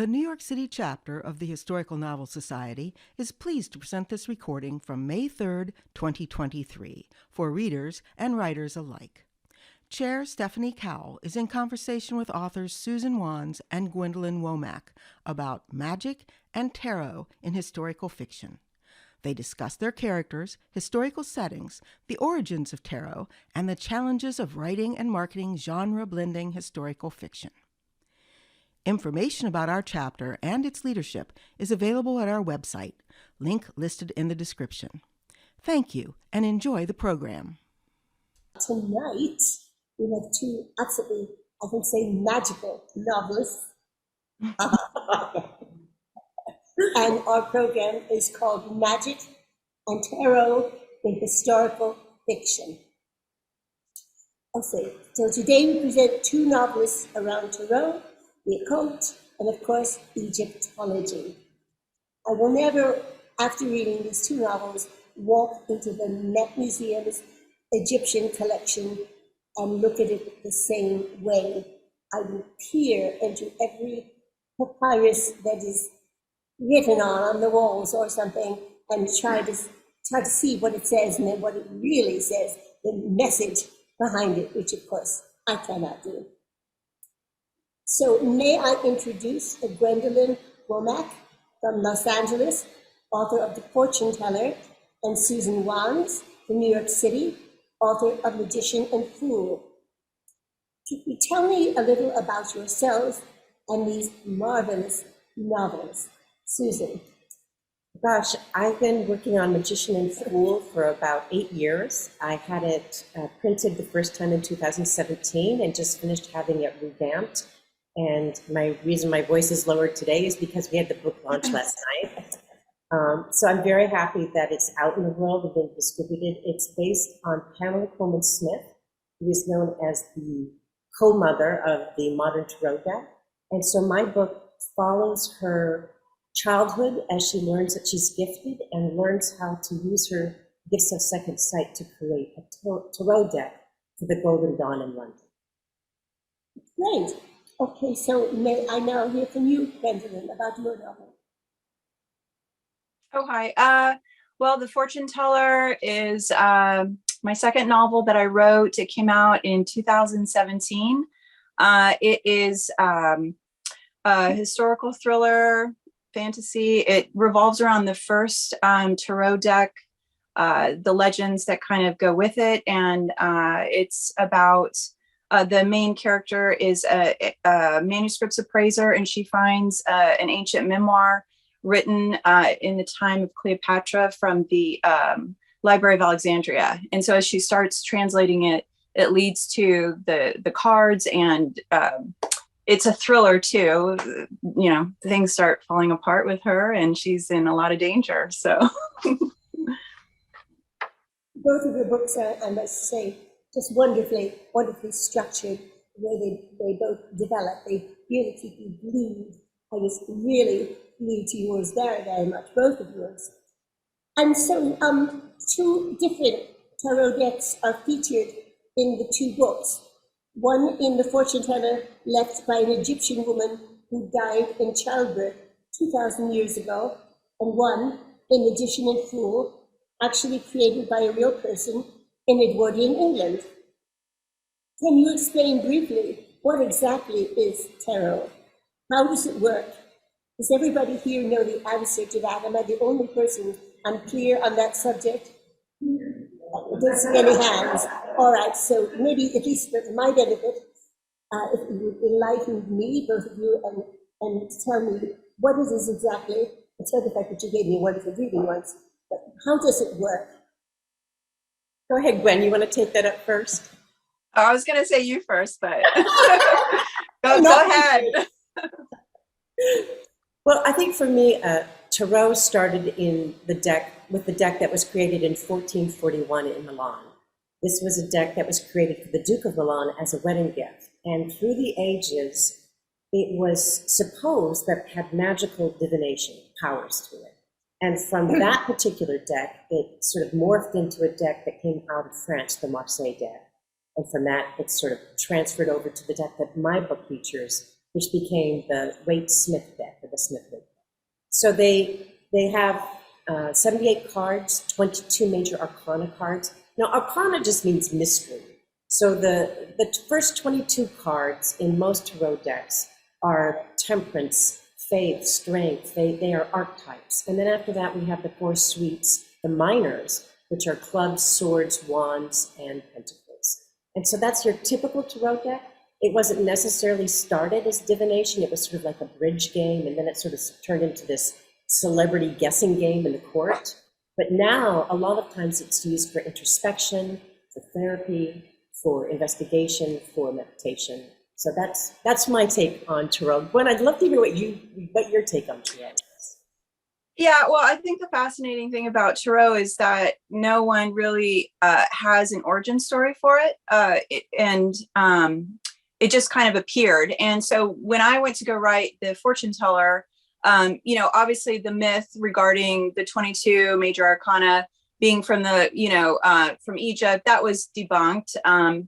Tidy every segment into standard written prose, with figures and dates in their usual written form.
The New York City chapter of the Historical Novel Society is pleased to present this recording from May 3rd, 2023, for readers and writers alike. Chair Stephanie Cowell is in conversation with authors Susan Wands and Gwyndolyn Womack about magic and tarot in historical fiction. They discuss their characters, historical settings, the origins of tarot, and the challenges of writing and marketing genre-blending historical fiction. Information about our chapter and its leadership is available at our website, link listed in the description. Thank you, and enjoy the program. Tonight, we have two absolutely, I can say, magical novelists. And our program is called Magic and Tarot in Historical Fiction. Okay, so today we present two novelists around tarot, the occult, and of course, Egyptology. I will never, after reading these two novels, walk into the Met Museum's Egyptian collection and look at it the same way. I will peer into every papyrus that is written on the walls or something and try to see what it says and then what it really says, the message behind it, which of course I cannot do. So may I introduce Gwyndolyn Womack from Los Angeles, author of The Fortune Teller, and Susan Wands from New York City, author of Magician and Fool. Could you tell me a little about yourselves and these marvelous novels? Susan. Gosh, I've been working on Magician and Fool for about 8 years. I had it printed the first time in 2017 and just finished having it revamped. And my reason my voice is lowered today is because we had the book launch last night. So I'm very happy that it's out in the world and been distributed. It's based on Pamela Coleman Smith, who is known as the co-mother of the modern tarot deck. And so my book follows her childhood as she learns that she's gifted and learns how to use her gifts of second sight to create a tarot deck for the Golden Dawn in London. Great. Okay, so may I now hear from you, Gwyndolyn, about your novel? Oh, hi. Well, The Fortune Teller is my second novel that I wrote. It came out in 2017. It is a historical thriller, fantasy. It revolves around the first tarot deck, the legends that kind of go with it, and it's about the main character is a manuscripts appraiser, and she finds an ancient memoir written in the time of Cleopatra from the Library of Alexandria. And so as she starts translating it, it leads to the cards, and it's a thriller too. You know, things start falling apart with her and she's in a lot of danger, so. Both of your books are, I must say, just wonderfully structured, the way they both develop. They really keep you glued. I was really glued to yours very, very much, both of yours. And so two different tarot decks are featured in the two books. One in The Fortune Teller, left by an Egyptian woman who died in childbirth 2,000 years ago, and one in Magician and Fool, actually created by a real person in Edwardian England. Can you explain briefly what exactly is tarot? How does it work? Does everybody here know the answer to that? Am I the only person unclear on that subject? I don't see any hands. All right, so maybe at least for my benefit, if you would enlighten me, both of you, and tell me what it is exactly, except the fact that you gave me a wonderful reading once, but how does it work? Go ahead, Gwen, you want to take that up first? Oh, I was going to say you first, but go ahead. Well, I think for me, tarot started in with the deck that was created in 1441 in Milan. This was a deck that was created for the Duke of Milan as a wedding gift. And through the ages, it was supposed that it had magical divination powers to it. And from that particular deck, it sort of morphed into a deck that came out of France, the Marseille deck. And from that, it sort of transferred over to the deck that my book features, which became the Waite Smith deck. Smithwood. So they have 78 cards, 22 major arcana cards. Now, arcana just means mystery. So the first 22 cards in most tarot decks are temperance, faith, strength. They are archetypes. And then after that, we have the 4 suites, the minors, which are clubs, swords, wands, and pentacles. And so that's your typical tarot deck. It wasn't necessarily started as divination. It was sort of like a bridge game, and then it sort of turned into this celebrity guessing game in the court. But now, a lot of times it's used for introspection, for therapy, for investigation, for meditation. So that's my take on tarot. Gwen, I'd love to hear what your take on tarot is. Yeah, well, I think the fascinating thing about tarot is that no one really has an origin story for it, it just kind of appeared. And so when I went to go write the fortune teller, obviously the myth regarding the 22 major arcana being from from Egypt, that was debunked.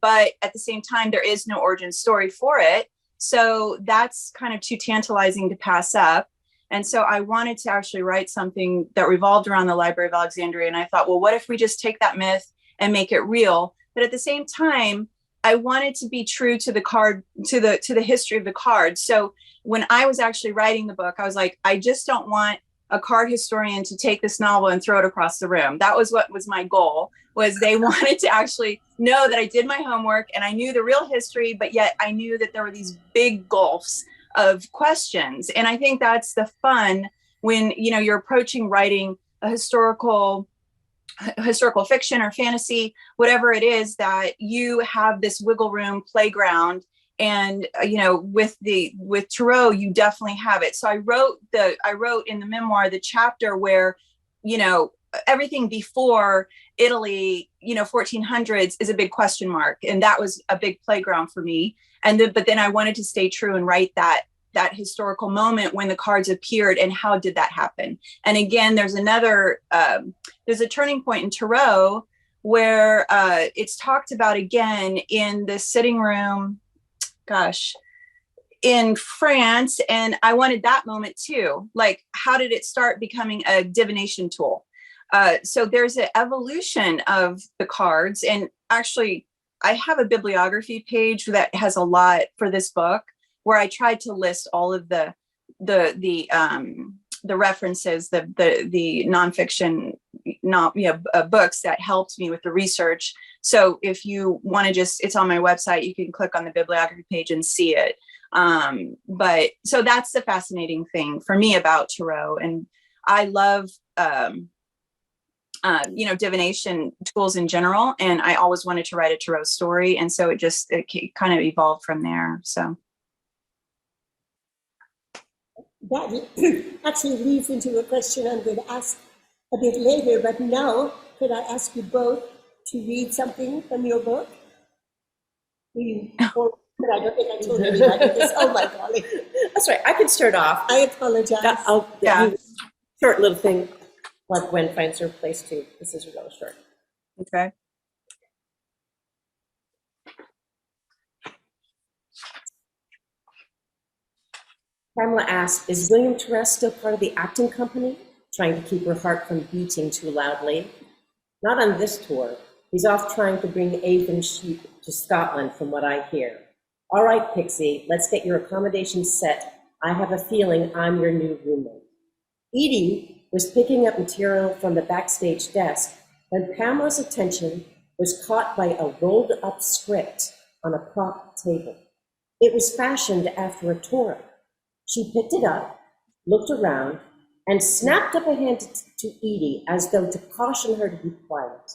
But at the same time, there is no origin story for it. So that's kind of too tantalizing to pass up. And so I wanted to actually write something that revolved around the Library of Alexandria. And I thought, well, what if we just take that myth and make it real? But at the same time, I wanted to be true to the card, to the history of the card. So when I was actually writing the book, I was like, I just don't want a card historian to take this novel and throw it across the room. That was what was my goal, was they wanted to actually know that I did my homework and I knew the real history, but yet I knew that there were these big gulfs of questions. And I think that's the fun when, you're approaching writing a historical fiction or fantasy, whatever it is, that you have this wiggle room playground. And, with tarot, you definitely have it. So I wrote in the memoir, the chapter where, everything before Italy, 1400s is a big question mark. And that was a big playground for me. But then I wanted to stay true and write that historical moment when the cards appeared and how did that happen? And again, there's a turning point in tarot where it's talked about again in the sitting room, in France. And I wanted that moment too. Like, how did it start becoming a divination tool? So there's an evolution of the cards. And actually, I have a bibliography page that has a lot for this book, where I tried to list all of the references, the nonfiction books that helped me with the research. So if you want to it's on my website, you can click on the bibliography page and see it. But so that's the fascinating thing for me about tarot. And I love, divination tools in general. And I always wanted to write a tarot story. And so it kind of evolved from there. So. That actually leads into a question I'm going to ask a bit later, but now could I ask you both to read something from your book? I don't think I told anybody this. Oh my golly. That's right. I can start off. I apologize. Short little thing, like Gwen finds her place too. This is really short. Okay. Pamela asked, is William Therese still part of the acting company? Trying to keep her heart from beating too loudly. Not on this tour. He's off trying to bring Avon sheep to Scotland, from what I hear. All right, Pixie, let's get your accommodation set. I have a feeling I'm your new roommate. Edie was picking up material from the backstage desk when Pamela's attention was caught by a rolled up script on a prop table. It was fashioned after a Torah. She picked it up, looked around, and snapped up a hand to Edie as though to caution her to be quiet.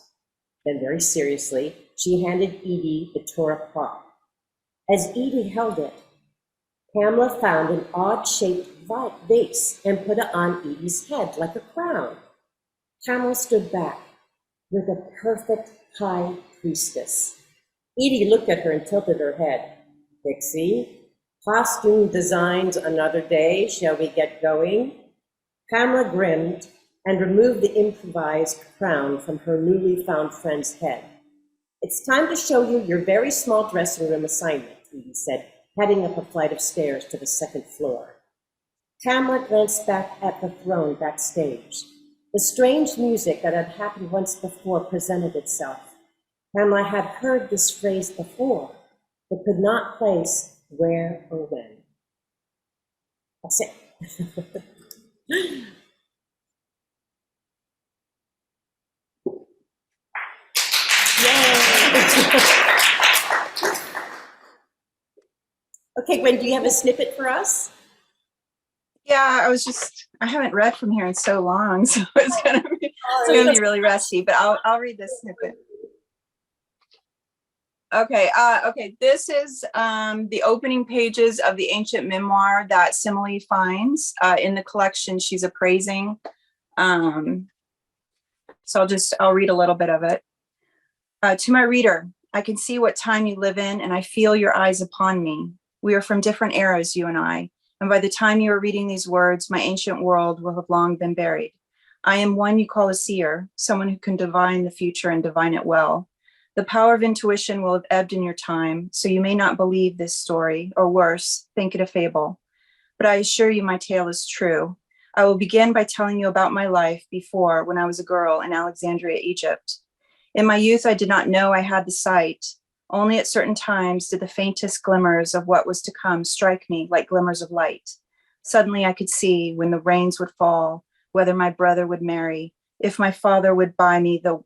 Then very seriously, she handed Edie the Torah prop. As Edie held it, Pamela found an odd-shaped vase and put it on Edie's head like a crown. Pamela stood back with a perfect high priestess. Edie looked at her and tilted her head. Pixie, costume designs another day. Shall we get going? Pamela grinned and removed the improvised crown from her newly found friend's head. It's time to show you your very small dressing room assignment, Edie said, heading up a flight of stairs to the second floor. Hamlet glanced back at the throne backstage. The strange music that had happened once before presented itself. Hamlet had heard this phrase before, but could not place where or when. That's it. Okay, Gwen, do you have a snippet for us? Yeah, I haven't read from here in so long, so it's gonna be really rusty, but I'll read this snippet. Okay, this is the opening pages of the ancient memoir that Simile finds in the collection she's appraising. So I'll read a little bit of it. To my reader, I can see what time you live in, and I feel your eyes upon me. We are from different eras, you and I, and by the time you are reading these words, my ancient world will have long been buried. I am one you call a seer, someone who can divine the future and divine it well. The power of intuition will have ebbed in your time, so you may not believe this story, or worse, think it a fable. But I assure you my tale is true. I will begin by telling you about my life before, when I was a girl in Alexandria, Egypt. In my youth, I did not know I had the sight. Only at certain times did the faintest glimmers of what was to come strike me like glimmers of light. Suddenly I could see when the rains would fall, whether my brother would marry, if my father would buy me the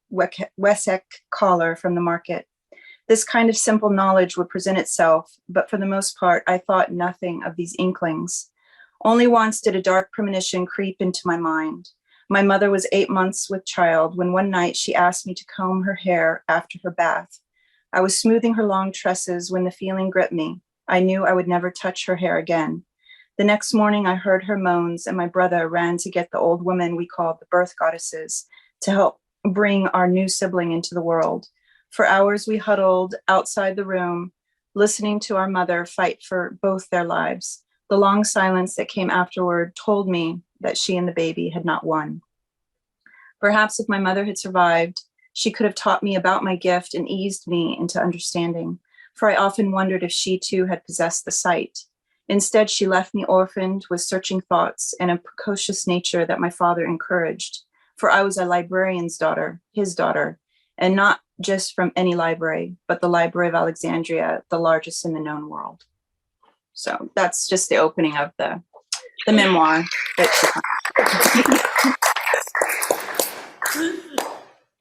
Wessex collar from the market. This kind of simple knowledge would present itself, but for the most part, I thought nothing of these inklings. Only once did a dark premonition creep into my mind. My mother was 8 months with child when one night she asked me to comb her hair after her bath. I was smoothing her long tresses when the feeling gripped me. I knew I would never touch her hair again. The next morning I heard her moans, and my brother ran to get the old women we called the birth goddesses to help bring our new sibling into the world. For hours we huddled outside the room, listening to our mother fight for both their lives. The long silence that came afterward told me that she and the baby had not won. Perhaps if my mother had survived, she could have taught me about my gift and eased me into understanding, for I often wondered if she too had possessed the sight. Instead, she left me orphaned with searching thoughts and a precocious nature that my father encouraged, for I was a librarian's daughter, his daughter, and not just from any library, but the Library of Alexandria, the largest in the known world. So that's just the opening of the memoir.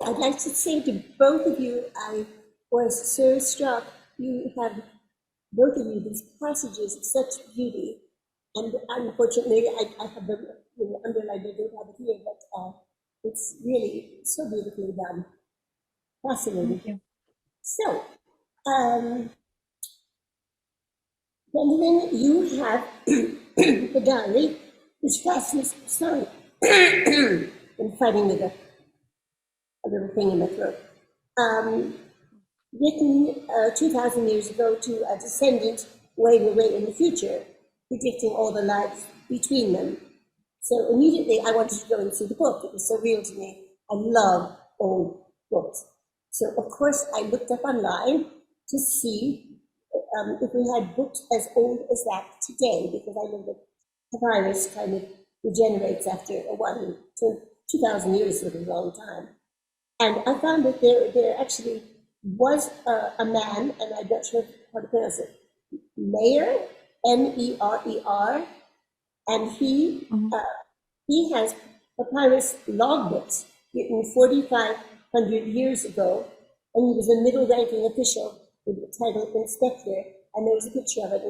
I'd like to say to both of you, I was so struck. You have, both of you, these passages of such beauty. And unfortunately, I have them underlined, I don't have it here, but it's really so beautifully done. Fascinating. You. So, Gwyndolyn, you have the diary, which fascinates, sorry, I'm fighting with a little thing in my throat, written 2,000 years ago to a descendant way in the future, predicting all the lives between them. So immediately I wanted to go and see the book. It was so real to me. I love old books. So of course I looked up online to see if we had books as old as that today, because I know that papyrus kind of regenerates after a while. So 2,000 years is a long time. And I found that there actually was a man, and I'm not sure how to pronounce it, Meyer, M-E-R-E-R, and he has papyrus logbooks written 4,500 years ago, and he was a middle-ranking official with the title inspector, and there was a picture of it.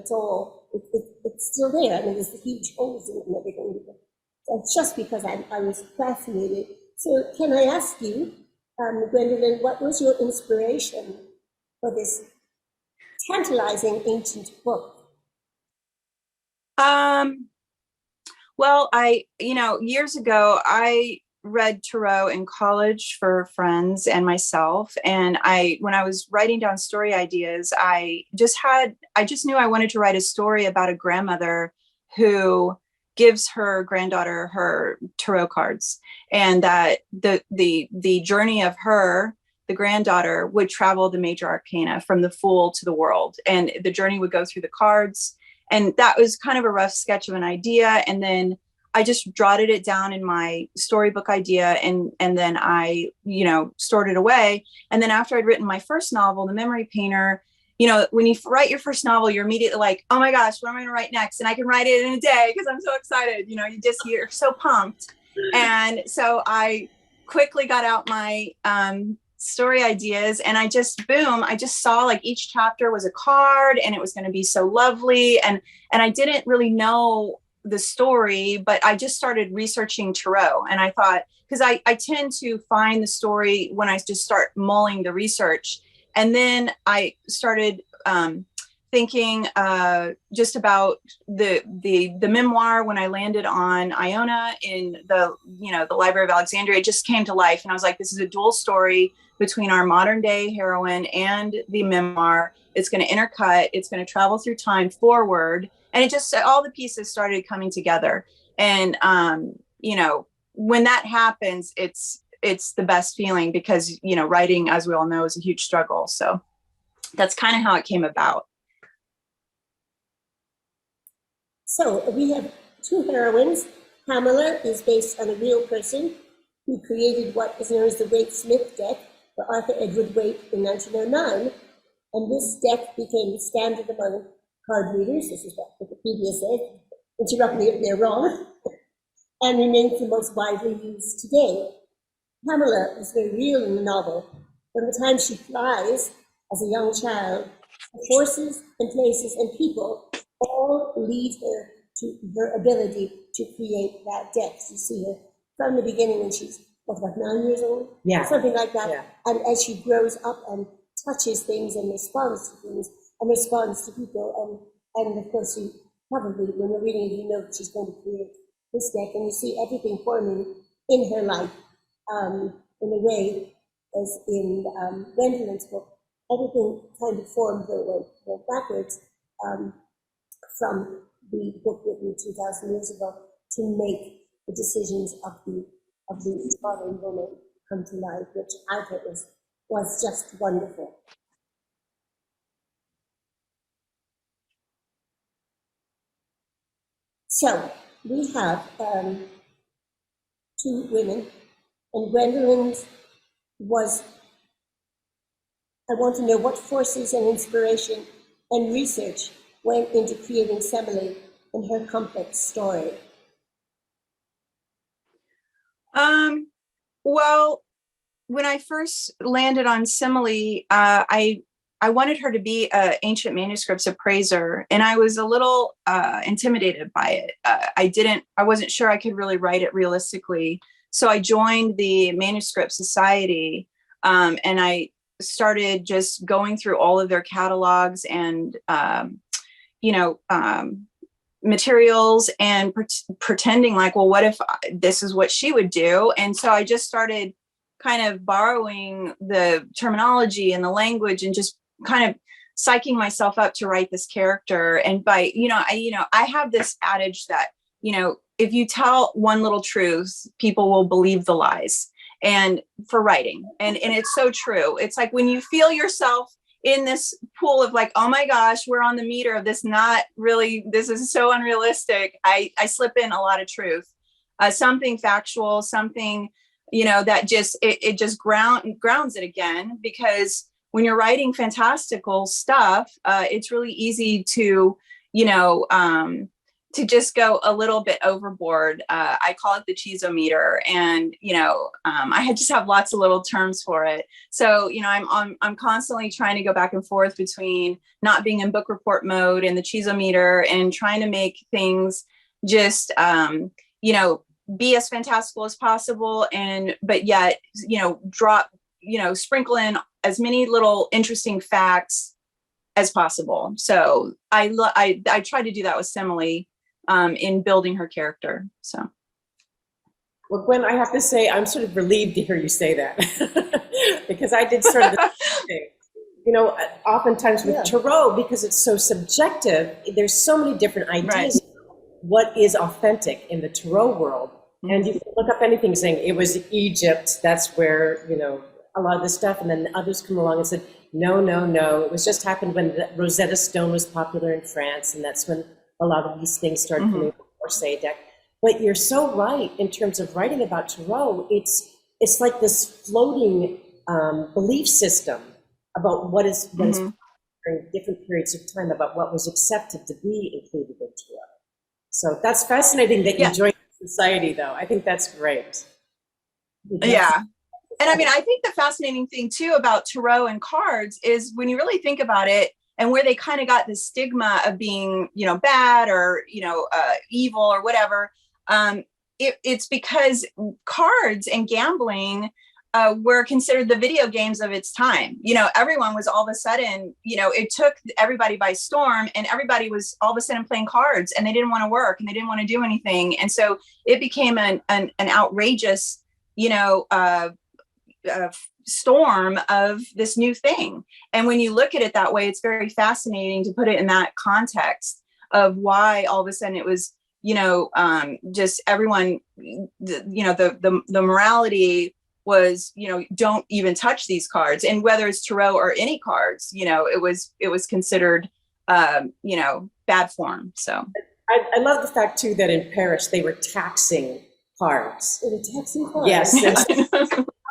It's still there. I mean, there's the huge holes in it and everything. That's just because I was fascinated. So can I ask you, Gwyndolyn, what was your inspiration for this tantalizing ancient book? Well, years ago, I read Tarot in college for friends and myself. And when I was writing down story ideas, I just knew I wanted to write a story about a grandmother who gives her granddaughter her tarot cards, and that the journey of her, the granddaughter, would travel the major arcana from the Fool to the World, and the journey would go through the cards, And that was kind of a rough sketch of an idea. And then I just jotted it down in my storybook idea, and then I, stored it away. And then after I'd written my first novel, The Memory Painter, when you write your first novel, you're immediately like, oh my gosh, what am I going to write next? And I can write it in a day because I'm so excited. You're so pumped. And so I quickly got out my story ideas, and I just saw like each chapter was a card, and it was going to be so lovely. And I didn't really know the story, but I just started researching tarot. And I thought, because I tend to find the story when I just start mulling the research. And then I started thinking just about the memoir. When I landed on Iona in the Library of Alexandria, it just came to life. And I was like, this is a dual story between our modern day heroine and the memoir. It's going to intercut. It's going to travel through time forward. And it just, all the pieces started coming together. And, when that happens, it's the best feeling, because, writing, as we all know, is a huge struggle. So that's kind of how it came about. So we have two heroines. Pamela is based on a real person who created what is known as the Waite-Smith deck for Arthur Edward Waite in 1909. And this deck became the standard among card readers. This is what Wikipedia said. Interrupt me if they're wrong. And remains the most widely used today. Pamela is very real in the novel. From the time she flies as a young child, the forces and places and people all lead her to her ability to create that deck. You see her from the beginning when she's, about 9 years old? Yeah. Something like that. Yeah. And as she grows up and touches things and responds to things and responds to people, and of course, you probably, when you're reading it, you know that she's going to create this deck, and you see everything forming in her life in a way as in Gwyndolyn's book. Everything kind of formed went backwards from the book written 2,000 years ago to make the decisions of the modern woman come to life, which I thought was just wonderful. So we have two women, and Gwyndolyn's was, I want to know what forces and inspiration and research went into creating Semele and her complex story. Well, when I first landed on Semele, I wanted her to be an ancient manuscripts appraiser, and I was a little intimidated by it. I wasn't sure I could really write it realistically. So I joined the Manuscript Society, and I started just going through all of their catalogs and, materials, and pretending like, well, what if this is what she would do? And so I just started kind of borrowing the terminology and the language and just kind of psyching myself up to write this character. And by, I have this adage that, if you tell one little truth, people will believe the lies, and for writing. And it's so true. It's like when you feel yourself in this pool of like, oh my gosh, we're on the meter of this, not really, this is so unrealistic. I slip in a lot of truth, something factual, something, that just, it just grounds it again, because when you're writing fantastical stuff, it's really easy to, to just go a little bit overboard. I call it the cheesometer, and I just have lots of little terms for it. So I'm constantly trying to go back and forth between not being in book report mode and the cheesometer, and trying to make things just be as fantastical as possible, but yet drop sprinkle in as many little interesting facts as possible. So I try to do that with Semele in building her character. So, well, Gwen, I have to say I'm sort of relieved to hear you say that because I did sort of the same thing. Oftentimes with tarot, because it's so subjective, there's so many different ideas. Right. What is authentic in the tarot world? Mm-hmm. And you can look up anything saying it was Egypt. That's where a lot of this stuff, and then others come along and said, no, it was just happened when the Rosetta Stone was popular in France, and that's when a lot of these things started coming before Sadek. But you're so right in terms of writing about Tarot. It's like this floating belief system about what is during different periods of time, about what was accepted to be included in Tarot. So that's fascinating that you joined the society, though. I think that's great. Yeah. And I mean, I think the fascinating thing too about Tarot and cards is when you really think about it, and where they kind of got the stigma of being, bad or, evil or whatever. It's because cards and gambling were considered the video games of its time. Everyone was all of a sudden, it took everybody by storm, and everybody was all of a sudden playing cards, and they didn't want to work and they didn't want to do anything. And so it became an outrageous, storm of this new thing. And when you look at it that way, it's very fascinating to put it in that context of why all of a sudden it was, just everyone, the morality was, don't even touch these cards. And whether it's Tarot or any cards, it was considered, bad form. So I love the fact too that in Paris they were taxing cards. They were taxing cards. Yes.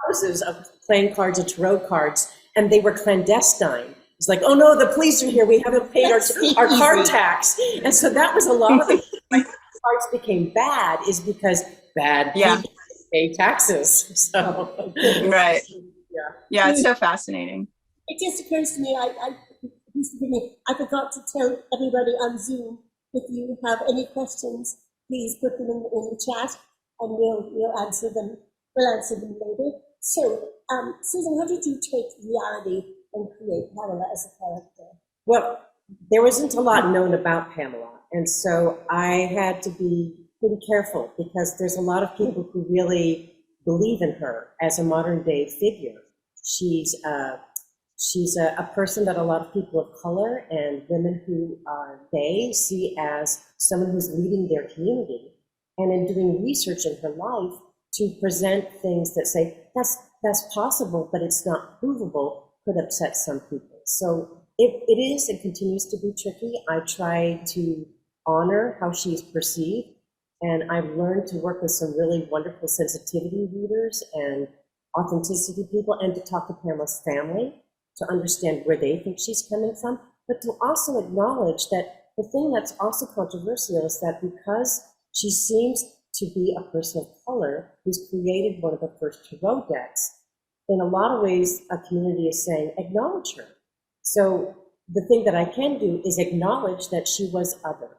Houses of playing cards and Tarot cards, and they were clandestine. It's like, oh no, the police are here. We haven't paid our card tax. And so that was a lot of the cards became bad is because bad people pay taxes. So right. Yeah, it's so fascinating. It just occurs to me, I forgot to tell everybody on Zoom, if you have any questions, please put them in the chat, and we'll answer them. We'll answer them later. So, Susan, how did you take reality and create Pamela as a character? Well, there wasn't a lot known about Pamela, and so I had to be pretty careful because there's a lot of people who really believe in her as a modern day figure. She's a person that a lot of people of color and women who are gay see as someone who's leading their community, and in doing research in her life, to present things that say that's possible, but it's not provable, could upset some people. So it is and continues to be tricky. I try to honor how she's perceived, and I've learned to work with some really wonderful sensitivity readers and authenticity people, and to talk to Pamela's family to understand where they think she's coming from, but to also acknowledge that the thing that's also controversial is that because she seems to be a person of color who's created one of the first Tarot decks, in a lot of ways, a community is saying, acknowledge her. So the thing that I can do is acknowledge that she was other,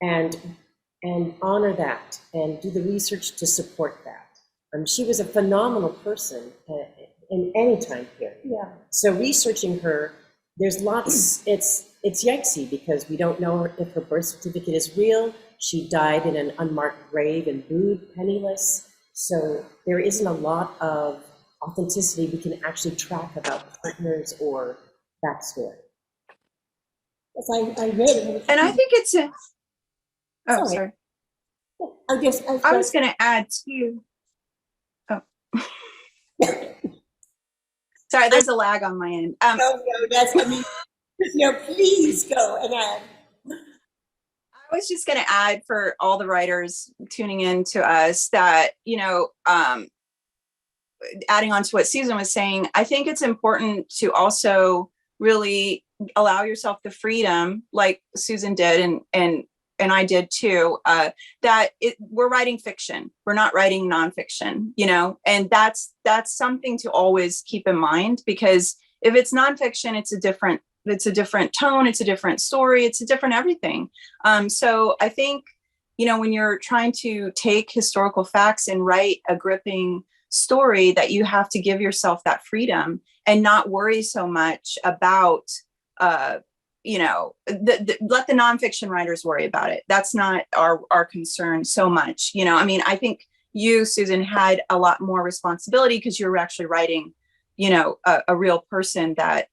and honor that, and do the research to support that. She was a phenomenal person in any time period. Yeah. So researching her, there's lots, it's yikesy because we don't know if her birth certificate is real. She died in an unmarked grave in Bude, penniless. So there isn't a lot of authenticity we can actually track about partners or backstory. Yes, I read it. And I think it's a, oh, sorry. I was going to add too. Oh. Sorry, there's a lag on my end. Please go and add. I was just going to add for all the writers tuning in to us that, adding on to what Susan was saying, I think it's important to also really allow yourself the freedom, like Susan did, and I did too, that we're writing fiction. We're not writing nonfiction, and that's something to always keep in mind, because if it's nonfiction, it's a different tone, it's a different story, it's a different everything. So I think, when you're trying to take historical facts and write a gripping story, that you have to give yourself that freedom and not worry so much about, let the nonfiction writers worry about it. That's not our concern so much. I think you, Susan, had a lot more responsibility because you were actually writing, a real person that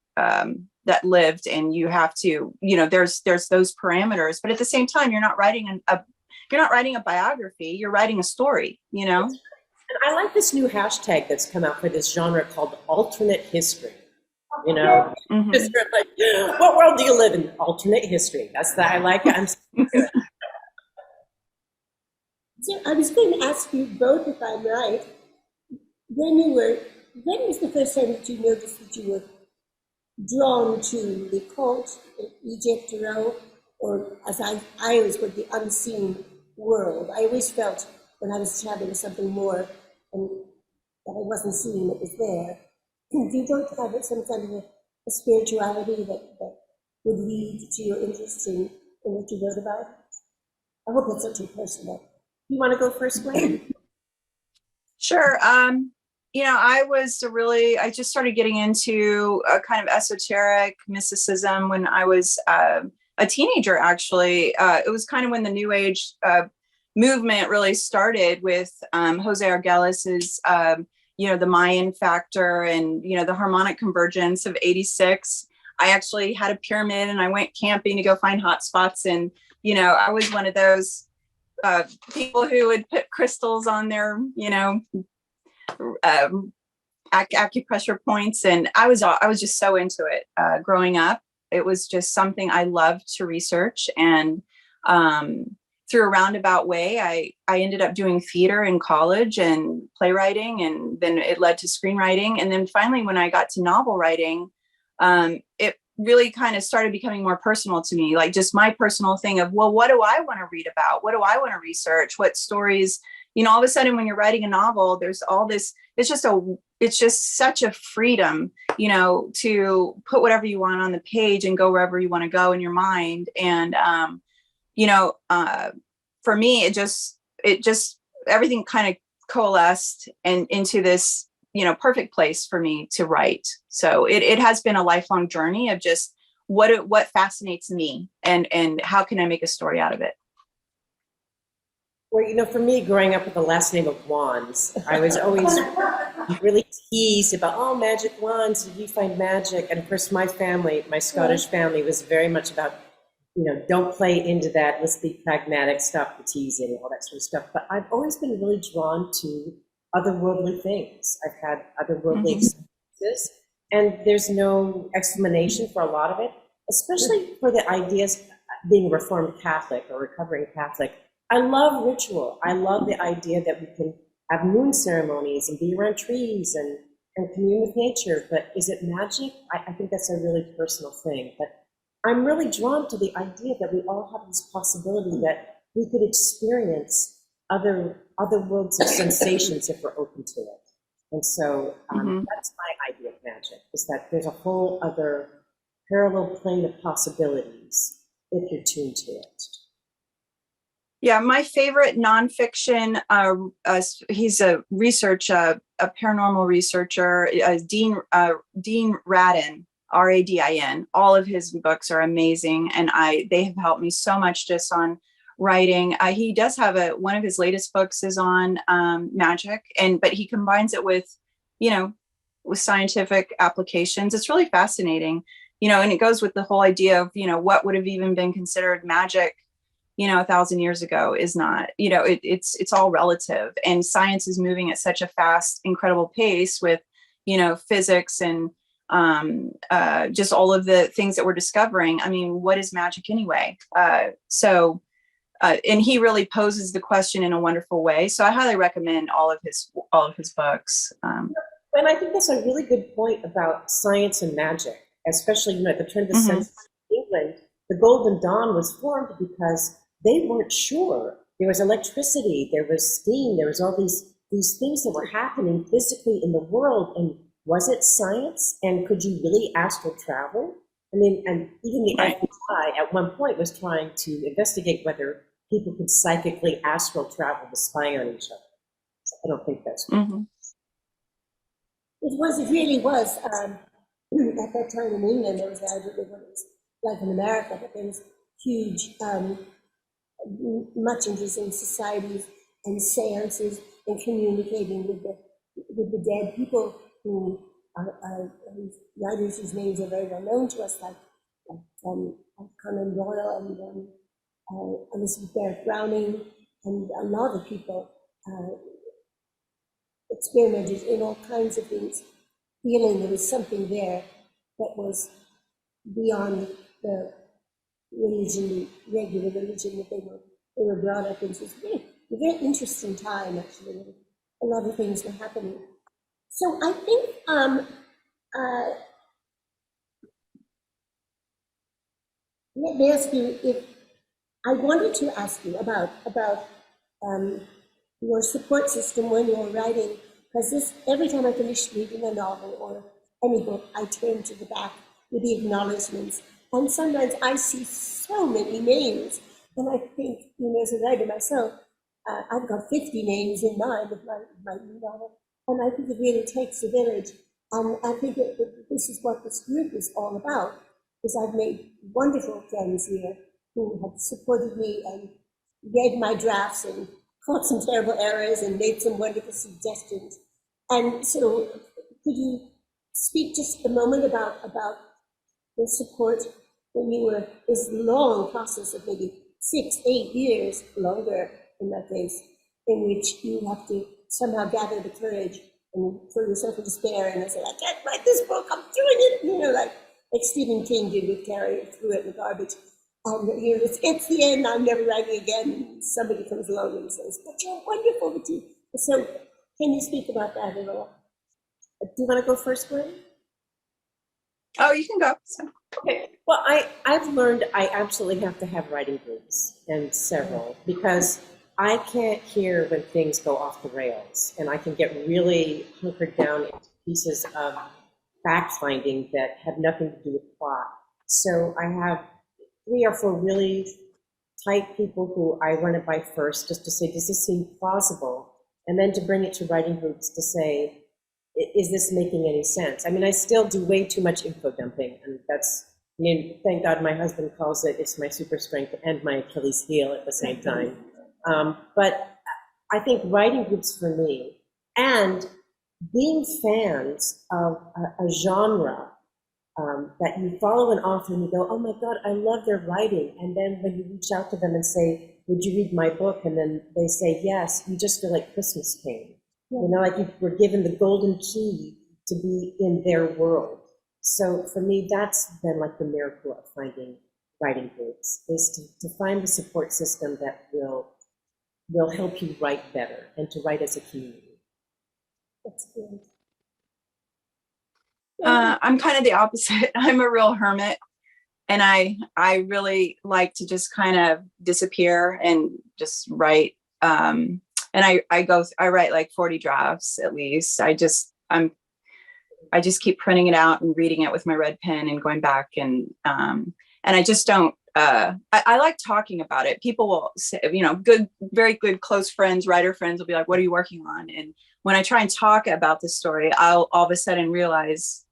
lived, and you have to, there's those parameters, but at the same time, you're not writing a biography, you're writing a story, And I like this new hashtag that's come out for this genre called alternate history. you know? Mhm. Just sort of like, what world do you live in? Alternate history. That's that. I like it. I'm so into it. So I was going to ask you both, if I'm right, when was the first time that you noticed that you were drawn to the cult, Egypt, or as I always put, the unseen world? I always felt when I was traveling something more and that I wasn't seeing that was there. You don't have some kind of a spirituality that would lead to your interest in what you wrote about? I hope that's not too personal. You want to go first, Gwen? Sure. I just started getting into a kind of esoteric mysticism when I was a teenager, actually. It was kind of when the New Age movement really started with Jose Arguelles's, the Mayan factor and, the harmonic convergence of 86. I actually had a pyramid and I went camping to go find hot spots. And, I was one of those people who would put crystals on their, acupressure points, and I was just so into it growing up. It was just something I loved to research, and through a roundabout way, I ended up doing theater in college and playwriting, and then it led to screenwriting, and then finally, when I got to novel writing, it really kind of started becoming more personal to me, like just my personal thing of, well, what do I want to read about? What do I want to research? What stories? All of a sudden, when you're writing a novel, there's all this. It's just such a freedom, to put whatever you want on the page and go wherever you want to go in your mind. And for me, it just everything kind of coalesced and into this, perfect place for me to write. So it has been a lifelong journey of just what fascinates me and how can I make a story out of it. Well, for me, growing up with the last name of Wands, I was always really teased about, magic wands, did you find magic? And of course, my Scottish family was very much about, don't play into that, let's be pragmatic, stop the teasing, all that sort of stuff. But I've always been really drawn to otherworldly things. I've had otherworldly experiences, and there's no explanation for a lot of it, especially for the ideas being a Reformed Catholic or recovering Catholic. I love ritual. I love the idea that we can have moon ceremonies and be around trees and commune with nature. But is it magic? I think that's a really personal thing. But I'm really drawn to the idea that we all have this possibility that we could experience other worlds of sensations if we're open to it. And so that's my idea of magic, is that there's a whole other parallel plane of possibilities if you're tuned to it. Yeah, my favorite nonfiction, he's a paranormal researcher, Dean Radin, Radin. All of his books are amazing, and they have helped me so much just on writing. He does have one of his latest books is on magic, but he combines it with scientific applications. It's really fascinating, and it goes with the whole idea of what would have even been considered magic 1,000 years ago is not, it's all relative, and science is moving at such a fast, incredible pace with, physics and just all of the things that we're discovering. I mean, what is magic anyway? And he really poses the question in a wonderful way. So I highly recommend all of his books. And I think that's a really good point about science and magic, especially, at the turn of the century in England. The Golden Dawn was formed because they weren't sure. There was electricity, there was steam, there was all these things that were happening physically in the world. And was it science? And could you really astral travel? I mean, and even the FBI at one point was trying to investigate whether people could psychically astral travel to spy on each other. So I don't think that's true. It really was. At that time in England, there was, I don't know what it was like in America, but there was huge, much interest in societies and seances and communicating with the dead people who are writers whose names are very well known to us, like Conan Doyle and Elizabeth Barrett Browning, and a lot of people experimented in all kinds of things, feeling there was something there that was beyond the religion, regular religion that they were brought up into. It was a very interesting time, actually. A lot of things were happening. So I think let me ask you if I wanted to ask you about your support system when you're writing, because this every time I finish reading a novel or any book, I turn to the back with the acknowledgements, and sometimes I see so many names, and I think, as a writer myself, I've got 50 names in mind of my new novel, and I think it really takes a village, and I think that this is what this group is all about, because I've made wonderful friends here who have supported me and read my drafts and caught some terrible errors and made some wonderful suggestions. And so could you speak just a moment about the support when you were this long process of maybe 6, 8 years, longer in that case, in which you have to somehow gather the courage and throw yourself in despair and say, I can't write this book, I'm doing it, like Stephen King did with Carrie, threw it in the garbage. And it's the end, I'm never writing again. And somebody comes along and says, but you're wonderful. So can you speak about that at all? Do you want to go first, Gwen? Oh, you can go. Okay. Well, I've learned I absolutely have to have writing groups, and several, because I can't hear when things go off the rails, and I can get really hunkered down into pieces of fact-finding that have nothing to do with plot. So I have 3 or 4 really tight people who I run it by first, just to say, does this seem plausible? And then to bring it to writing groups to say, is this making any sense? I mean, I still do way too much info dumping, and thank God my husband calls it's my super strength and my Achilles heel at the same time. But I think writing groups for me, and being fans of a genre, that you follow an author and you go, oh my God, I love their writing. And then when you reach out to them and say, would you read my book? And then they say yes, you just feel like Christmas came. Yeah. Like you were given the golden key to be in their world. So for me, that's been like the miracle of finding writing groups, is to find the support system that will help you write better and to write as a community. That's good. I'm kind of the opposite. I'm a real hermit, and I really like to just kind of disappear and just write. And I write like 40 drafts at least. I just keep printing it out and reading it with my red pen and going back and I just don't. I like talking about it. People will say, very good close friends, writer friends will be like, "What are you working on?" And when I try and talk about the story, I'll all of a sudden realize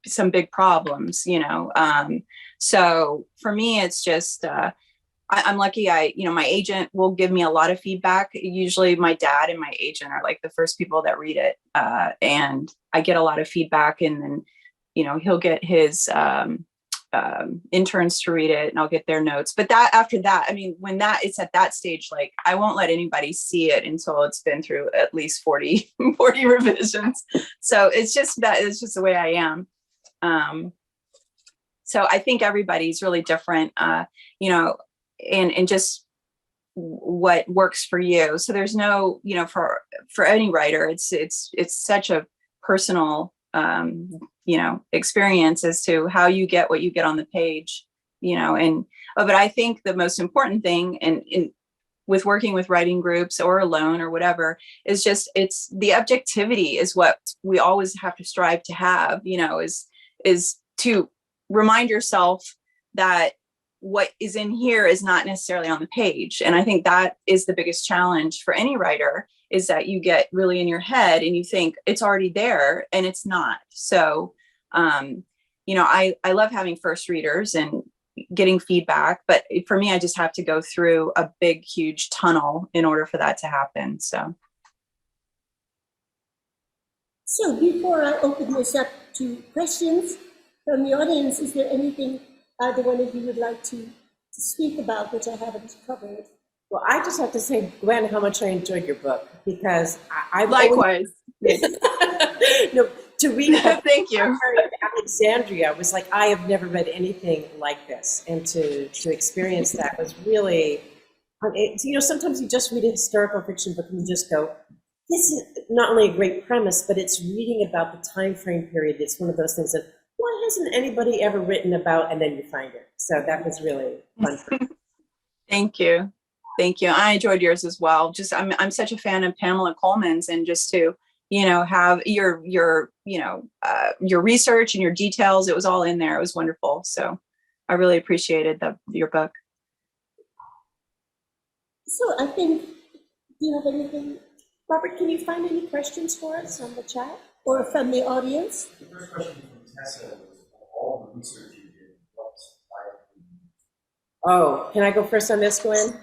some big problems, so for me, it's just, I'm lucky. My agent will give me a lot of feedback. Usually my dad and my agent are like the first people that read it. And I get a lot of feedback, and then, he'll get his, interns to read it, and I'll get their notes. But after that, when it's at that stage, like I won't let anybody see it until it's been through at least 40 revisions. So it's just the way I am. So I think everybody's really different, and just what works for you. So there's no, for any writer, it's such a personal, experience as to how you get what you get on the page, but I think the most important thing with working with writing groups or alone or whatever is just, it's the objectivity is what we always have to strive to have, is to remind yourself that what is in here is not necessarily on the page. And I think that is the biggest challenge for any writer, is that you get really in your head and you think it's already there, and it's not. So, I love having first readers and getting feedback, but for me, I just have to go through a big, huge tunnel in order for that to happen. So before I open this up to questions from the audience, is there anything either one of you would like to speak about which I haven't covered? Well, I just have to say, Gwen, how much I enjoyed your book, because I likewise. No, to read about Thank you. of Alexandria was like, I have never read anything like this. And to experience that was really, sometimes you just read a historical fiction book and you just go, this is not only a great premise, but it's reading about the time frame period. It's one of those things that, why hasn't anybody ever written about, and then you find it. So that was really fun for me. Thank you. Thank you. I enjoyed yours as well. Just, I'm such a fan of Pamela Coleman's, and just to, have your research and your details. It was all in there. It was wonderful. So I really appreciated your book. So I think, do you have anything? Robert, can you find any questions for us on the chat or from the audience? The first question from Tessa was all the research you did. Oh, can I go first on this, Gwen?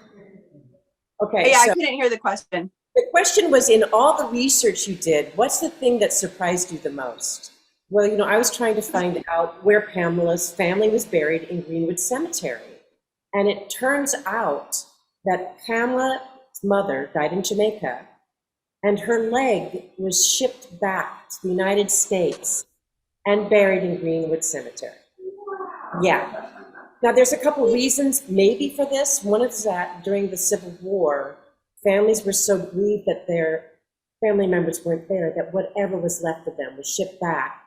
Okay. Yeah, so I couldn't hear the question. the question was, in all the research you did, what's the thing that surprised you the most? Well, I was trying to find out where Pamela's family was buried in Greenwood Cemetery. And it turns out that Pamela's mother died in Jamaica, and her leg was shipped back to the United States and buried in Greenwood Cemetery. Yeah. Now, there's a couple reasons maybe for this. One is that during the Civil War, families were so grieved that their family members weren't there that whatever was left of them was shipped back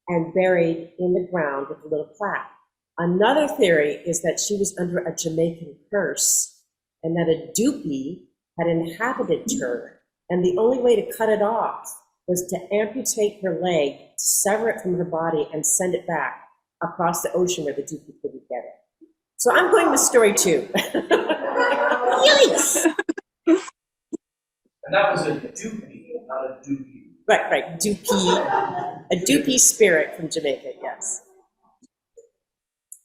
and buried in the ground with a little plaque. Another theory is that she was under a Jamaican curse and that a doopie had inhabited her, and the only way to cut it off was to amputate her leg, sever it from her body, and send it back across the ocean where the doopie couldn't get it. So I'm going with story 2. Yikes! And that was a doopie, not a doopie. Right, doopie, a doopie spirit from Jamaica, yes.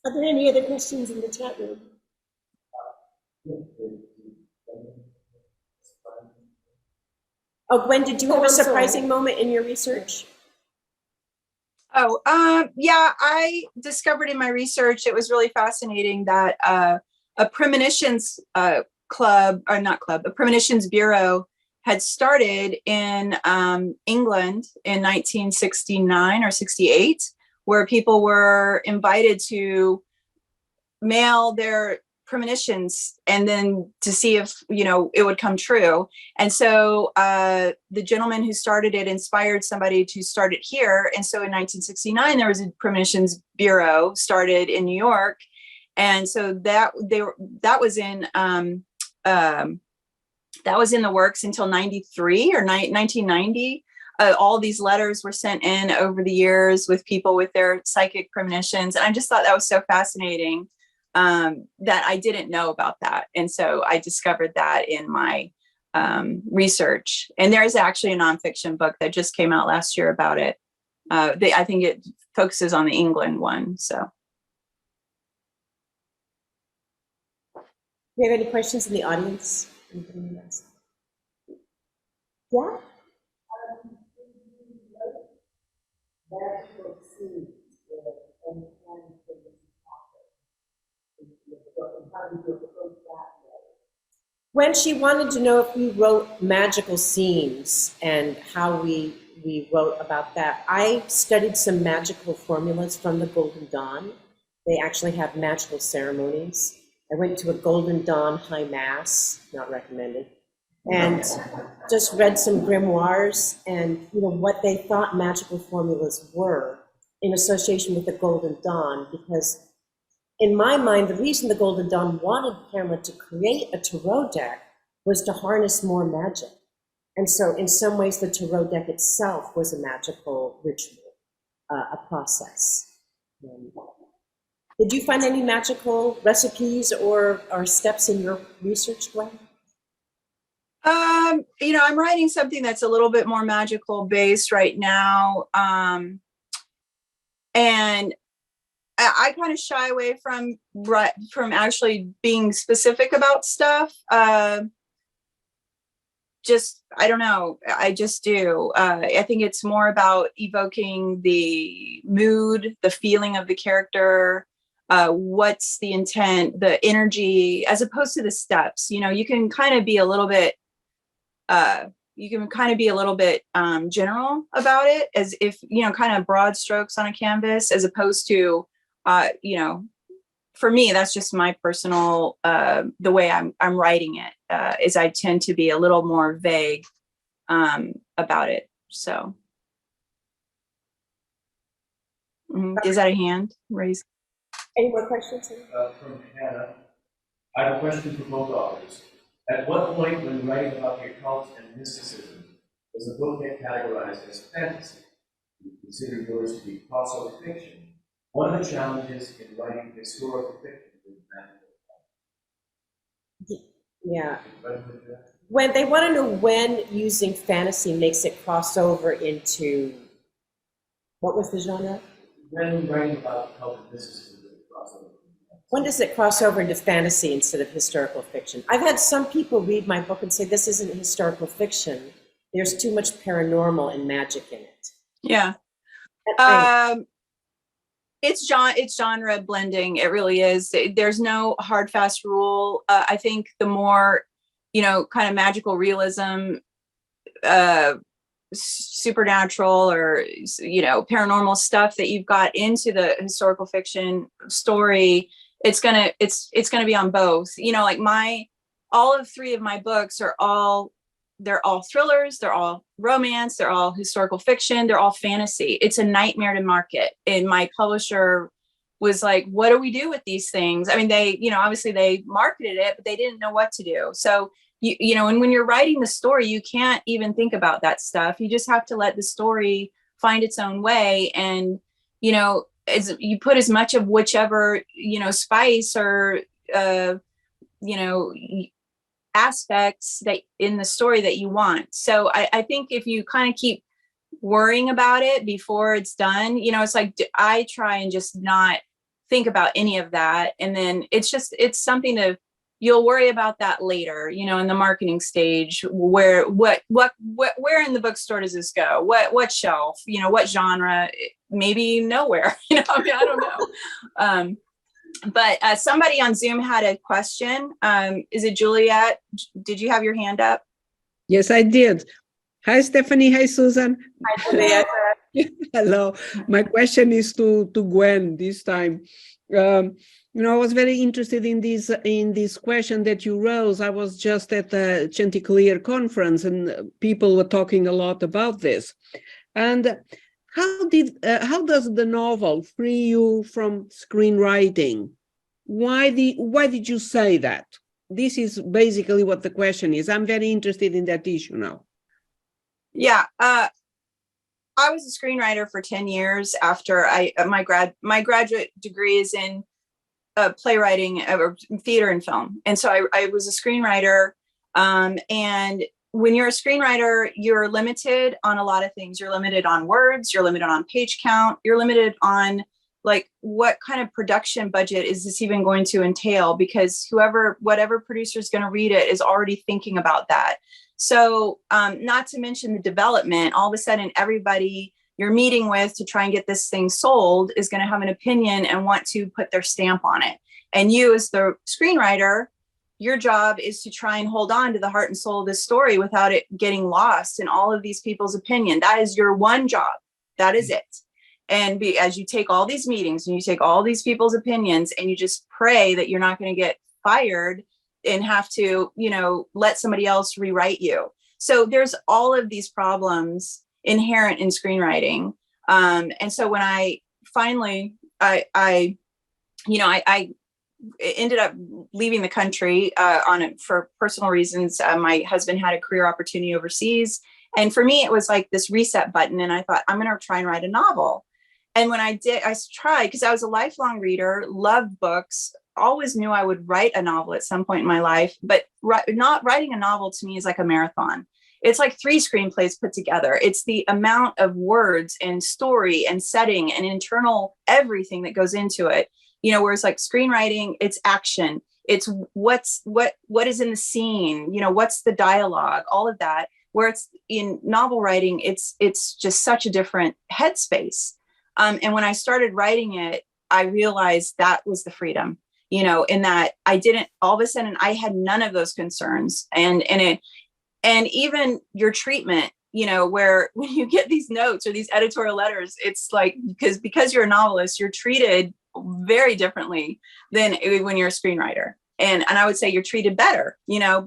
Are there any other questions in the chat room? Oh, Gwen, did you have a I'm sorry. surprising moment in your research? Oh, yeah, I discovered in my research, it was really fascinating that a premonitions club, or not club, a premonitions bureau had started in England in 1969 or 68, where people were invited to mail their premonitions and then to see if it would come true. And so the gentleman who started it inspired somebody to start it here. And so in 1969 there was a premonitions bureau started in New York, and so that was in the works until 93 or 1990. All these letters were sent in over the years with people with their psychic premonitions, and I just thought that was so fascinating. That I didn't know about that. And so I discovered that in my research. And there is actually a nonfiction book that just came out last year about it. I think it focuses on the England one. So. Do you have any questions in the audience? Anybody else? Yeah? When she wanted to know if we wrote magical scenes and how we wrote about that, I studied some magical formulas from the Golden Dawn. They actually have magical ceremonies. I went to a Golden Dawn high mass, not recommended, and just read some grimoires and what they thought magical formulas were in association with the Golden Dawn, because in my mind, the reason the Golden Dawn wanted Pamela to create a tarot deck was to harness more magic. And so in some ways, the tarot deck itself was a magical ritual, a process. Did you find any magical recipes or steps in your research, Gwen? I'm writing something that's a little bit more magical based right now. And I kind of shy away from actually being specific about stuff. I don't know. I just do. I think it's more about evoking the mood, the feeling of the character, what's the intent, the energy, as opposed to the steps. You can kind of be a little bit you can kind of be a little bit general about it, as if, kind of broad strokes on a canvas, as opposed to, for me, that's just my personal, the way I'm writing it, is I tend to be a little more vague about it. So. Is that a hand raised? Any more questions? From Hannah, I have a question for both authors. At what point when writing about the occult and mysticism does the book get categorized as fantasy? You consider yours to be crossover fiction. One of the challenges in writing historical fiction is magical. Yeah. When they want to know when using fantasy makes it cross over into, what was the genre? When writing about occult and mysticism, does it cross over? When does it cross over into fantasy instead of historical fiction? I've had some people read my book and say, this isn't historical fiction. There's too much paranormal and magic in it. Yeah. It's genre blending. It really is. There's no hard, fast rule. I think the more, kind of magical realism, supernatural or, paranormal stuff that you've got into the historical fiction story, it's gonna be on both. Like all of three of my books they're all thrillers, they're all romance, they're all historical fiction, they're all fantasy. It's a nightmare to market. And my publisher was like, what do we do with these things? I mean, they, obviously they marketed it, but they didn't know what to do. So, and when you're writing the story, you can't even think about that stuff. You just have to let the story find its own way. And, as you put as much of whichever, spice or, aspects that in the story that you want. So I think if you kind of keep worrying about it before it's done, it's like, I try and just not think about any of that. And then it's something you'll worry about that later, in the marketing stage, where in the bookstore does this go? What shelf, what genre? Maybe nowhere, I don't know. But somebody on Zoom had a question. Is it Juliet? Did you have your hand up? Yes, I did. Hi, Stephanie. Hi, Susan. Hi, Juliet. Hello. My question is to Gwen this time. I was very interested in this question that you rose. I was just at the Chanticleer conference and people were talking a lot about this. And how does the novel free you from screenwriting? Why did you say that? This is basically what the question is. I'm very interested in that issue now. Yeah, I was a screenwriter for 10 years after my graduate degree is in playwriting or theater and film. And so I was a screenwriter. And when you're a screenwriter, you're limited on a lot of things. You're limited on words, you're limited on page count, you're limited on like what kind of production budget is this even going to entail? Because whatever producer is going to read it is already thinking about that. So not to mention the development, all of a sudden everybody you're meeting with to try and get this thing sold is going to have an opinion and want to put their stamp on it. And you as the screenwriter, your job is to try and hold on to the heart and soul of this story without it getting lost in all of these people's opinion. That is your one job. That is it. And as you take all these meetings and you take all these people's opinions and you just pray that you're not going to get fired and have to, let somebody else rewrite you. So there's all of these problems inherent in screenwriting. And so when I finally, I ended up leaving the country for personal reasons. My husband had a career opportunity overseas. And for me, it was like this reset button. And I thought, I'm going to try and write a novel. And when I did, I tried, because I was a lifelong reader, loved books, always knew I would write a novel at some point in my life. But not writing a novel to me is like a marathon. It's like 3 screenplays put together. It's the amount of words and story and setting and internal everything that goes into it. Whereas like screenwriting, it's action. It's what is in the scene, what's the dialogue, all of that. Where it's in novel writing, it's just such a different headspace. And when I started writing it, I realized that was the freedom, in that I didn't, all of a sudden I had none of those concerns. And And even your treatment, where when you get these notes or these editorial letters, it's like, because you're a novelist, you're treated very differently than when you're a screenwriter. And I would say you're treated better,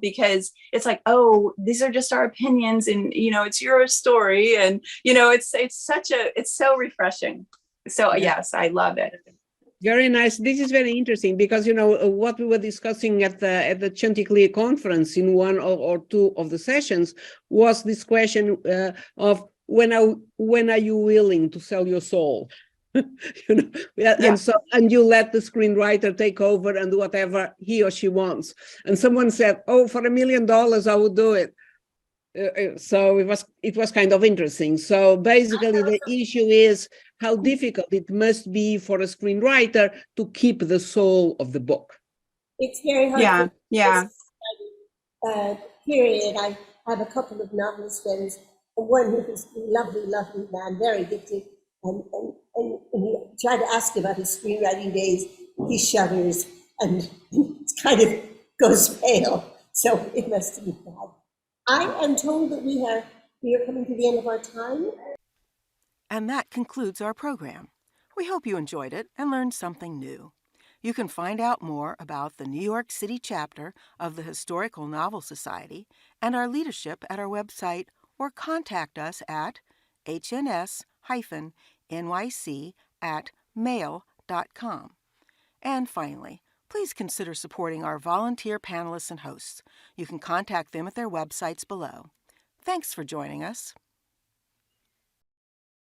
because it's like, oh, these are just our opinions, and it's your story, and it's so refreshing. So yes, I love it. Very nice. This is very interesting because what we were discussing at the Chanticleer conference in one or two of the sessions was this question of when are you willing to sell your soul? And you let the screenwriter take over and do whatever he or she wants. And someone said, "Oh, for $1 million, I would do it." So it was kind of interesting. So basically, the issue is how difficult it must be for a screenwriter to keep the soul of the book. It's very hard. Yeah. Period. I have a couple of novelist friends. One who is a lovely, lovely man, very gifted, and you try to ask about his screenwriting days, he shudders and kind of goes pale. So it must be bad. I am told that we are coming to the end of our time. And that concludes our program. We hope you enjoyed it and learned something new. You can find out more about the New York City chapter of the Historical Novel Society and our leadership at our website, or contact us at hns-nyc@mail.com. And finally, please consider supporting our volunteer panelists and hosts. You can contact them at their websites below. Thanks for joining us.